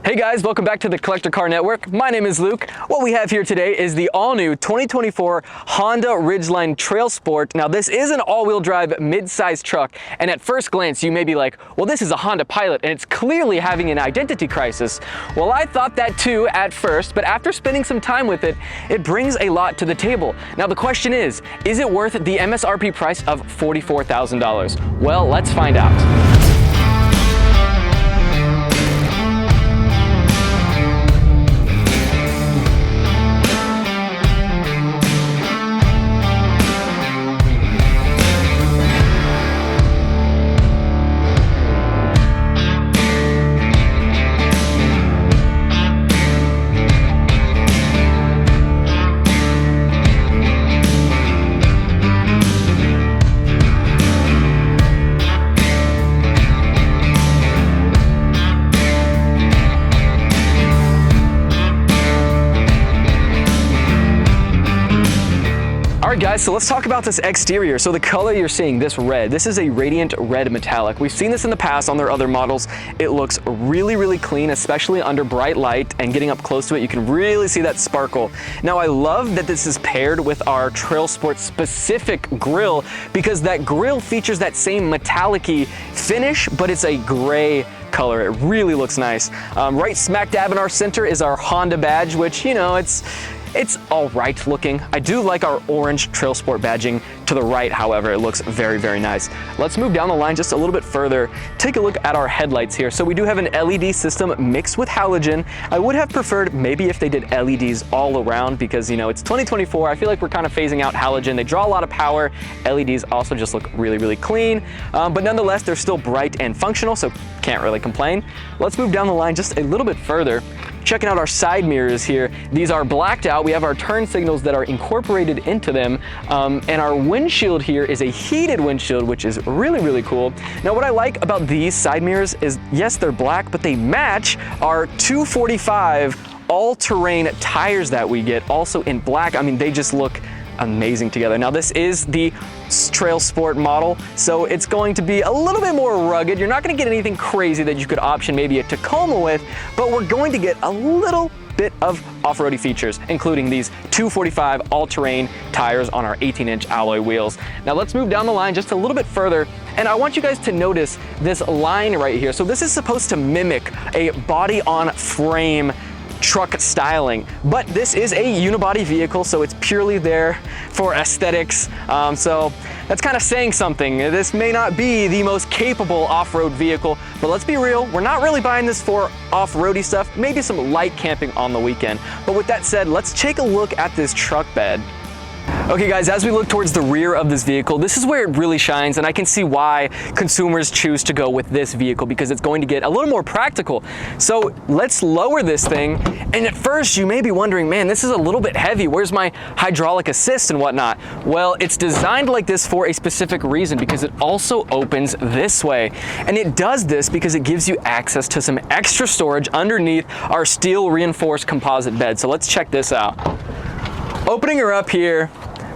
Hey guys, welcome back to the Collector Car Network. My name is Luke. What we have here today is the all-new 2024 Honda Ridgeline TrailSport. Now this is an all-wheel drive mid-size truck, and at first glance you may be like, well, this is a Honda Pilot and it's clearly having an identity crisis. Well, I thought that too at first, but after spending some time with it, it brings a lot to the table. Now the question is it worth the MSRP price of $44,000? Well, let's find out. Alright guys, so let's talk about this exterior. So the color you're seeing, this red, this is a radiant red metallic. We've seen this in the past on their other models. It looks really, really clean, especially under bright light, and getting up close to it, you can really see that sparkle. Now I love that this is paired with our TrailSport specific grille, because that grille features that same metallic-y finish, but it's a gray color. It really looks nice. Right smack dab in our center is our Honda badge, which, you know, it's all right looking. I do like our orange TrailSport badging to the right, however. It looks very, very nice. Let's move down the line just a little bit further. Take a look at our headlights here. So we do have an LED system mixed with halogen. I would have preferred maybe if they did LEDs all around, because, you know, it's 2024. I feel like we're kind of phasing out halogen. They draw a lot of power. LEDs also just look really, really clean. But nonetheless, they're still bright and functional, so can't really complain. Let's move down the line just a little bit further. Checking out our side mirrors here. These are blacked out. We have our turn signals that are incorporated into them. And our windshield here is a heated windshield, which is really, really cool. Now, what I like about these side mirrors is, yes, they're black, but they match our 245 all-terrain tires that we get, also in black. I mean, they just look amazing together. Now this is the TrailSport model, so it's going to be a little bit more rugged. You're not going to get anything crazy that you could option maybe a Tacoma with, but we're going to get a little bit of off-roady features, including these 245 all-terrain tires on our 18-inch alloy wheels. Now let's move down the line just a little bit further, and I want you guys to notice this line right here. So this is supposed to mimic a body-on-frame truck styling, but this is a unibody vehicle, so it's purely there for aesthetics. So that's kind of saying something. This may not be the most capable off-road vehicle, but let's be real, we're not really buying this for off-roady stuff, maybe some light camping on the weekend. But with that said, let's take a look at this truck bed. Okay guys, as we look towards the rear of this vehicle, this is where it really shines, and I can see why consumers choose to go with this vehicle, because it's going to get a little more practical. So let's lower this thing, and at first you may be wondering, man, this is a little bit heavy. Where's my hydraulic assist and whatnot? Well, it's designed like this for a specific reason, because it also opens this way. And it does this because it gives you access to some extra storage underneath our steel reinforced composite bed. So let's check this out. Opening her up here,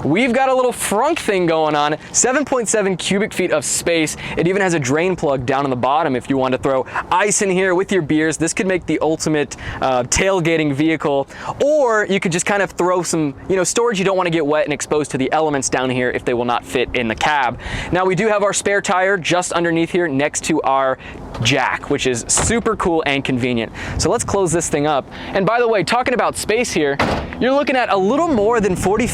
we've got a little frunk thing going on, 7.7 cubic feet of space. It even has a drain plug down on the bottom if you want to throw ice in here with your beers. This could make the ultimate tailgating vehicle, or you could just kind of throw some, you know, storage you don't want to get wet and exposed to the elements down here if they will not fit in the cab. Now we do have our spare tire just underneath here next to our jack, which is super cool and convenient. So let's close this thing up. And by the way, talking about space here, you're looking at a little more than 40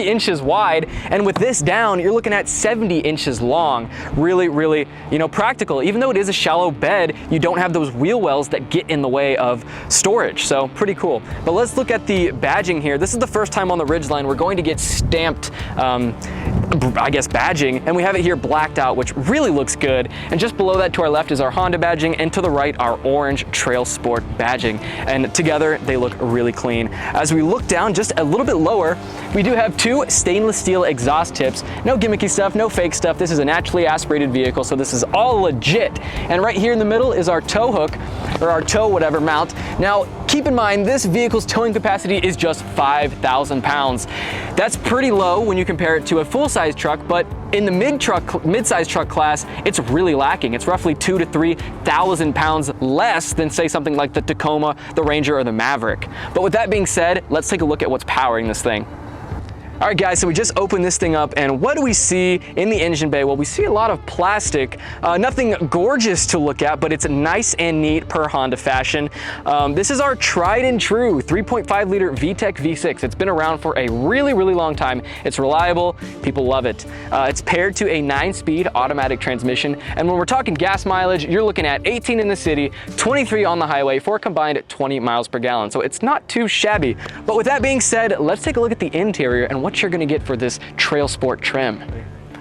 inches wide, and with this down, you're looking at 70 inches long. Really, really, you know, practical. Even though it is a shallow bed, you don't have those wheel wells that get in the way of storage, so pretty cool. But let's look at the badging here. This is the first time on the Ridgeline we're going to get stamped I guess badging, and we have it here blacked out, which really looks good. And just below that to our left is our Honda badging, and to the right our orange TrailSport badging, and together they look really clean. As we look down just a little bit lower, we do have two stainless steel exhaust tips. No gimmicky stuff, no fake stuff. This is a naturally aspirated vehicle, so this is all legit. And right here in the middle is our tow hook, or our tow whatever mount. Now Keep in mind, this vehicle's towing capacity is just 5,000 pounds. That's pretty low when you compare it to a full-size truck, but in the mid-size truck class, it's really lacking. It's roughly 2,000 to 3,000 pounds less than, say, something like the Tacoma, the Ranger, or the Maverick. But with that being said, let's take a look at what's powering this thing. All right, guys, so we just opened this thing up, and what do we see in the engine bay? Well, we see a lot of plastic, nothing gorgeous to look at, but it's nice and neat per Honda fashion. This is our tried and true 3.5 liter VTEC V6. It's been around for a really, really long time. It's reliable, people love it. It's paired to a 9-speed automatic transmission, and when we're talking gas mileage, you're looking at 18 in the city, 23 on the highway for a combined 20 miles per gallon. So it's not too shabby. But with that being said, let's take a look at the interior and what you're going to get for this TrailSport trim.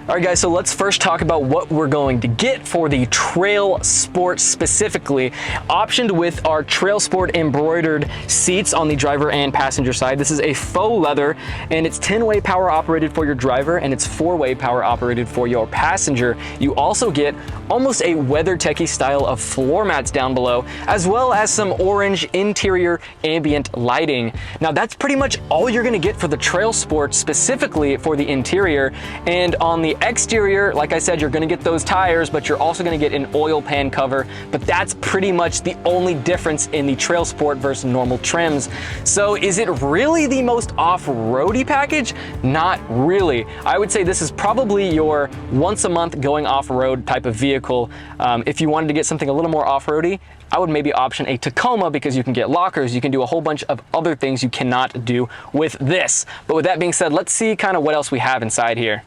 All right, guys, so let's first talk about what we're going to get for the TrailSport specifically. Optioned with our TrailSport embroidered seats on the driver and passenger side. This is a faux leather, and it's 10-way power operated for your driver, and it's 4-way power operated for your passenger. You also get almost a WeatherTech style of floor mats down below, as well as some orange interior ambient lighting. Now, that's pretty much all you're going to get for the TrailSport specifically for the interior. And on the exterior, like I said, you're going to get those tires, but you're also going to get an oil pan cover. But that's pretty much the only difference in the TrailSport versus normal trims. So is it really the most off-roady package? Not really. I would say this is probably your once a month going off-road type of vehicle. If you wanted to get something a little more off-roady, I would maybe option a Tacoma, because you can get lockers, you can do a whole bunch of other things you cannot do with this. But with that being said, let's see kind of what else we have inside here.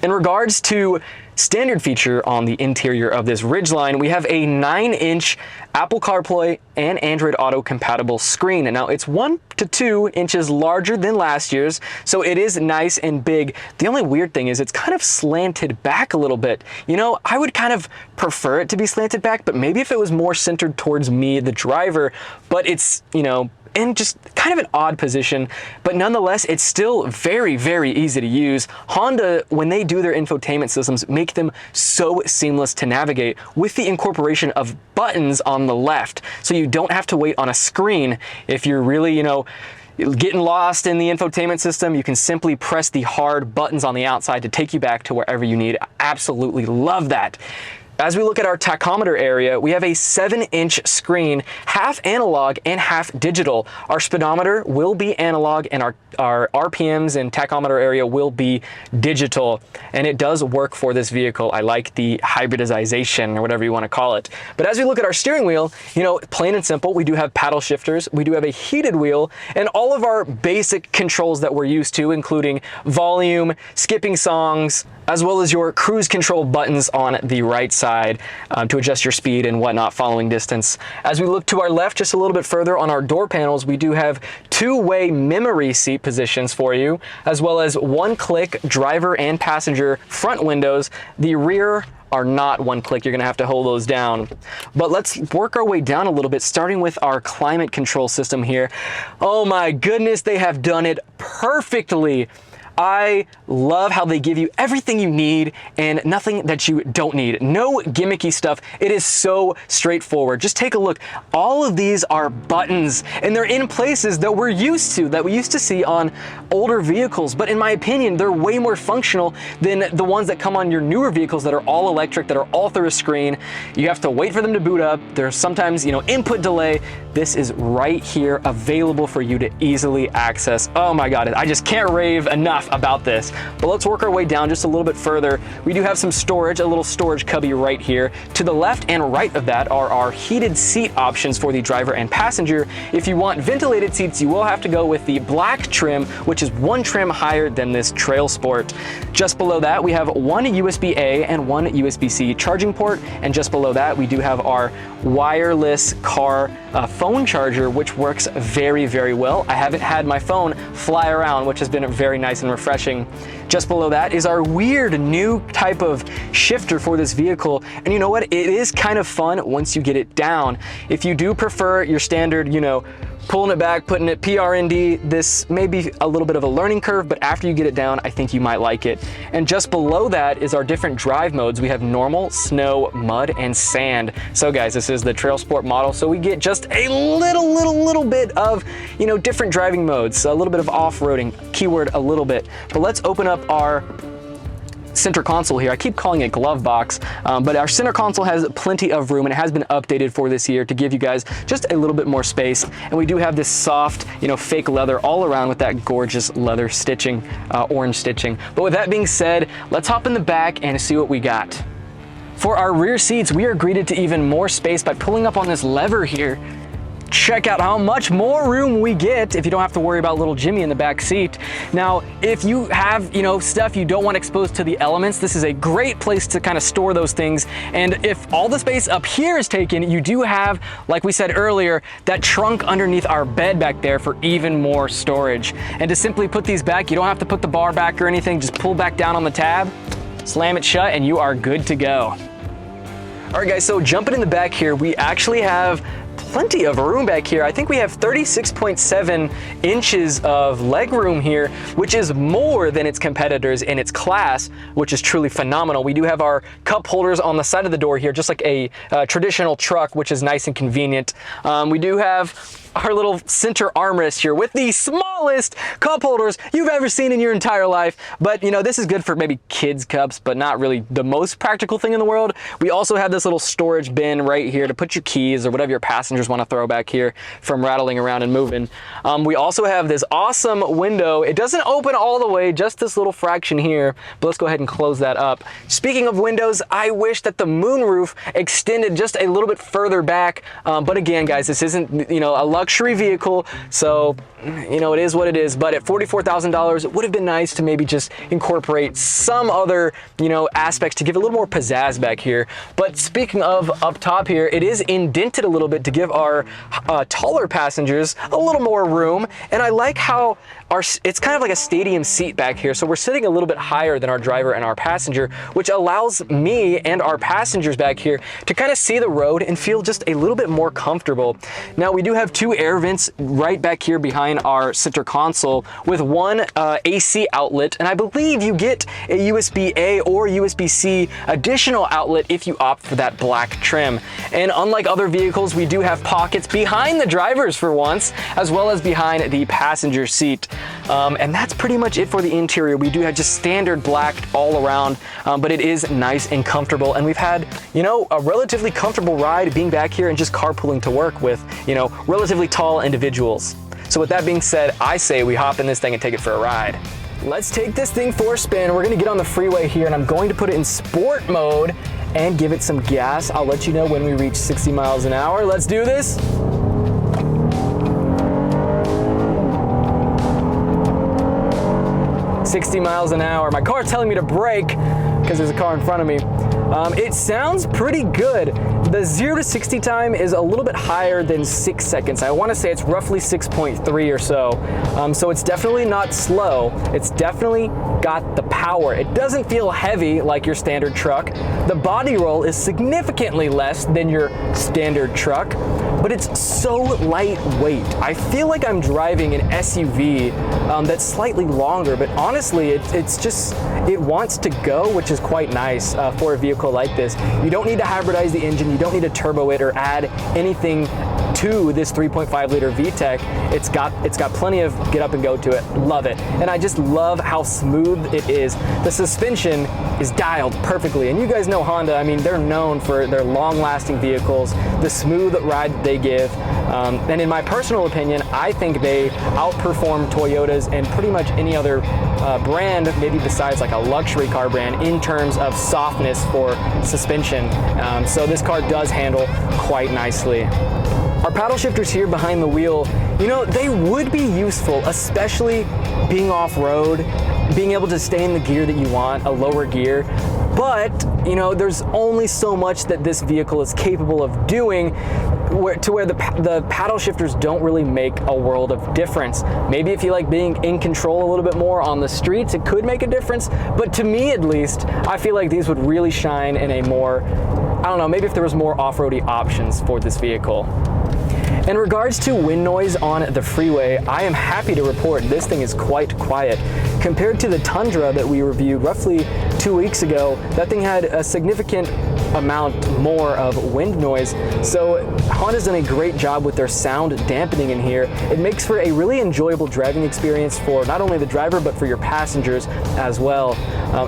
In regards to standard feature on the interior of this Ridgeline, we have a 9-inch Apple CarPlay and Android Auto compatible screen. And now it's 1 to 2 inches larger than last year's, so it is nice and big. The only weird thing is it's kind of slanted back a little bit. You know, I would kind of prefer it to be slanted back, but maybe if it was more centered towards me, the driver, but it's, you know, in just kind of an odd position, but nonetheless, it's still very, very easy to use. Honda, when they do their infotainment systems, make them so seamless to navigate with the incorporation of buttons on the left, so you don't have to wait on a screen. If you're really, you know, getting lost in the infotainment system, you can simply press the hard buttons on the outside to take you back to wherever you need. I absolutely love that. As we look at our tachometer area, we have a 7-inch screen, half analog and half digital. Our speedometer will be analog, and our RPMs and tachometer area will be digital. And it does work for this vehicle. I like the hybridization, or whatever you want to call it. But as we look at our steering wheel, you know, plain and simple, we do have paddle shifters, we do have a heated wheel, and all of our basic controls that we're used to, including volume, skipping songs, as well as your cruise control buttons on the right side to adjust your speed and whatnot following distance. As we look to our left just a little bit further on our door panels, we do have 2-way memory seat positions for you, as well as 1-click driver and passenger front windows. The rear are not 1-click, you're gonna have to hold those down. But let's work our way down a little bit, starting with our climate control system here. Oh my goodness, they have done it perfectly. I love how they give you everything you need and nothing that you don't need. No gimmicky stuff. It is so straightforward. Just take a look. All of these are buttons, and they're in places that we're used to, that we used to see on older vehicles. But in my opinion, they're way more functional than the ones that come on your newer vehicles that are all electric, that are all through a screen. You have to wait for them to boot up. There's sometimes, you know, input delay. This is right here available for you to easily access. Oh my God, I just can't rave enough about this. But let's work our way down just a little bit further. We do have some storage, a little storage cubby right here. To the left and right of that are our heated seat options for the driver and passenger. If you want ventilated seats, you will have to go with the black trim, which is 1 trim higher than this TrailSport. Just below that, we have 1 USB-A and 1 USB-C charging port. And just below that, we do have our wireless car phone charger, which works very, very well. I haven't had my phone fly around, which has been very nice and refreshing. Just below that is our weird new type of shifter for this vehicle. And you know what? It is kind of fun once you get it down. If you do prefer your standard, you know, pulling it back, putting it PRND, this may be a little bit of a learning curve, but after you get it down, I think you might like it. And just below that is our different drive modes. We have normal, snow, mud, and sand. So guys, this is the TrailSport model, so we get just a little bit of, you know, different driving modes, a little bit of off-roading, keyword a little bit. But let's open up our center console here. I keep calling it glove box, but our center console has plenty of room and it has been updated for this year to give you guys just a little bit more space. And we do have this soft, you know, fake leather all around with that gorgeous leather stitching, orange stitching. But with that being said, let's hop in the back and see what we got. For our rear seats, we are greeted to even more space by pulling up on this lever here. Check out how much more room we get if you don't have to worry about little Jimmy in the back seat. Now, if you have, you know, stuff you don't want exposed to the elements, this is a great place to kind of store those things. And if all the space up here is taken, you do have, like we said earlier, that trunk underneath our bed back there for even more storage. And to simply put these back, you don't have to put the bar back or anything, just pull back down on the tab, slam it shut, and you are good to go. All right, guys, so jumping in the back here, we actually have plenty of room back here. I think we have 36.7 inches of leg room here, which is more than its competitors in its class, which is truly phenomenal. We do have our cup holders on the side of the door here, just like a traditional truck, which is nice and convenient. We do have our little center armrest here with the smallest cup holders you've ever seen in your entire life. But you know, this is good for maybe kids cups, but not really the most practical thing in the world. We also have this little storage bin right here to put your keys or whatever your passengers want to throw back here from rattling around and moving. We also have this awesome window. It doesn't open all the way, just this little fraction here, but let's go ahead and close that up. Speaking of windows, I wish that the moonroof extended just a little bit further back. But again, guys, this isn't, you know, a luxury vehicle, so you know, it is what it is. But at $44,000, it would have been nice to maybe just incorporate some other, you know, aspects to give a little more pizzazz back here. But speaking of up top here, it is indented a little bit to give our taller passengers a little more room. And I like how it's kind of like a stadium seat back here, so we're sitting a little bit higher than our driver and our passenger, which allows me and our passengers back here to kind of see the road and feel just a little bit more comfortable. Now, we do have two air vents right back here behind our center console with one AC outlet, and I believe you get a USB-A or USB-C additional outlet if you opt for that black trim. And unlike other vehicles, we do have pockets behind the drivers for once, as well as behind the passenger seat. And that's pretty much it for the interior. We do have just standard black all around, but it is nice and comfortable. And we've had, you know, a relatively comfortable ride being back here and just carpooling to work with, you know, relatively tall individuals. So with that being said, I say we hop in this thing and take it for a ride. Let's take this thing for a spin. We're gonna get on the freeway here and I'm going to put it in sport mode and give it some gas. I'll let you know when we reach 60 miles an hour. Let's do this. $60 miles an hour. My car's telling me to brake because there's a car in front of me. It sounds pretty good. The 0 to 60 time is a little bit higher than 6 seconds. I want to say it's roughly 6.3 or so. So it's definitely not slow. It's definitely got the power. It doesn't feel heavy like your standard truck. The body roll is significantly less than your standard truck, but it's so lightweight. I feel like I'm driving an SUV that's slightly longer, but honestly, it wants to go, which is quite nice for a vehicle like this. You don't need to hybridize the engine. You don't need to turbo it or add anything to this 3.5 liter VTEC. It's got plenty of get up and go to it. Love it. And I just love how smooth it is. The suspension is dialed perfectly. And you guys know Honda, I mean, they're known for their long-lasting vehicles, the smooth ride that they give. And in my personal opinion, I think they outperform Toyotas and pretty much any other brand, maybe besides like a luxury car brand, in terms of softness for suspension. So this car does handle quite nicely. Our paddle shifters here behind the wheel, you know, they would be useful, especially being off-road, being able to stay in the gear that you want, a lower gear. but you know, there's only so much that this vehicle is capable of doing where the paddle shifters don't really make a world of difference. Maybe if you like being in control a little bit more on the streets, it could make a difference, but to me at least, I feel like these would really shine in a more, I don't know, maybe if there was more off-roady options for this vehicle. In regards to wind noise on the freeway, I am happy to report this thing is quite quiet. Compared to the Tundra that we reviewed roughly 2 weeks ago, that thing had a significant amount more of wind noise. So Honda's done a great job with their sound dampening in here. It makes for a really enjoyable driving experience for not only the driver, but for your passengers as well,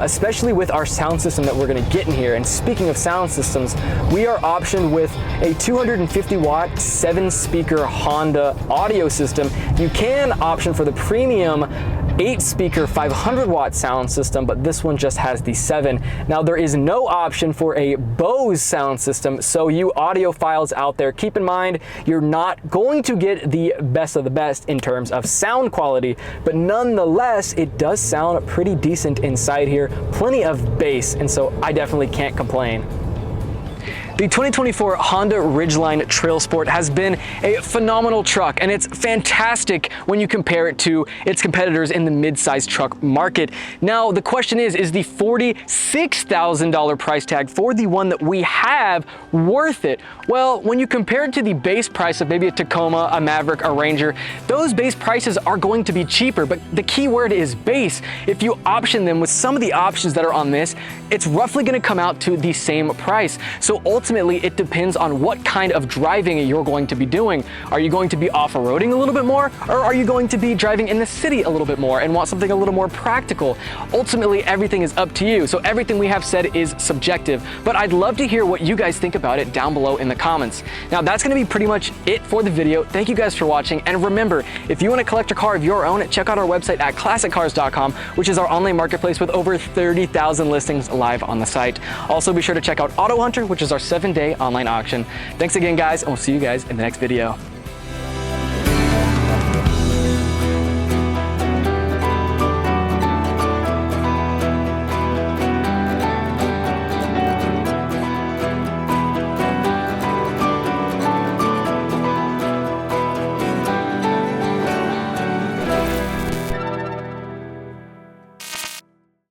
especially with our sound system that we're gonna get in here. And speaking of sound systems, we are optioned with a 250 watt 7-speaker Honda audio system. You can option for the premium 8-speaker 500 watt sound system, but this one just has the 7. Now there is no option for a Bose sound system, so you audiophiles out there, keep in mind you're not going to get the best of the best in terms of sound quality, but nonetheless it does sound pretty decent inside here, plenty of bass, and so I definitely can't complain. The 2024 Honda Ridgeline TrailSport has been a phenomenal truck, and it's fantastic when you compare it to its competitors in the mid-size truck market. Now, the question is the $46,000 price tag for the one that we have worth it? Well, when you compare it to the base price of maybe a Tacoma, a Maverick, a Ranger, those base prices are going to be cheaper, but the key word is base. If you option them with some of the options that are on this, it's roughly gonna come out to the same price. So ultimately, it depends on what kind of driving you're going to be doing. Are you going to be off-roading a little bit more, or are you going to be driving in the city a little bit more and want something a little more practical? Ultimately, everything is up to you. So everything we have said is subjective, but I'd love to hear what you guys think about it down below in the comments. Now, that's gonna be pretty much it for the video. Thank you guys for watching, and remember, if you want to collect a car of your own, check out our website at ClassicCars.com, which is our online marketplace with over 30,000 listings live on the site. Also, be sure to check out Auto Hunter, which is our 7-day online auction. Thanks again, guys, and we'll see you guys in the next video.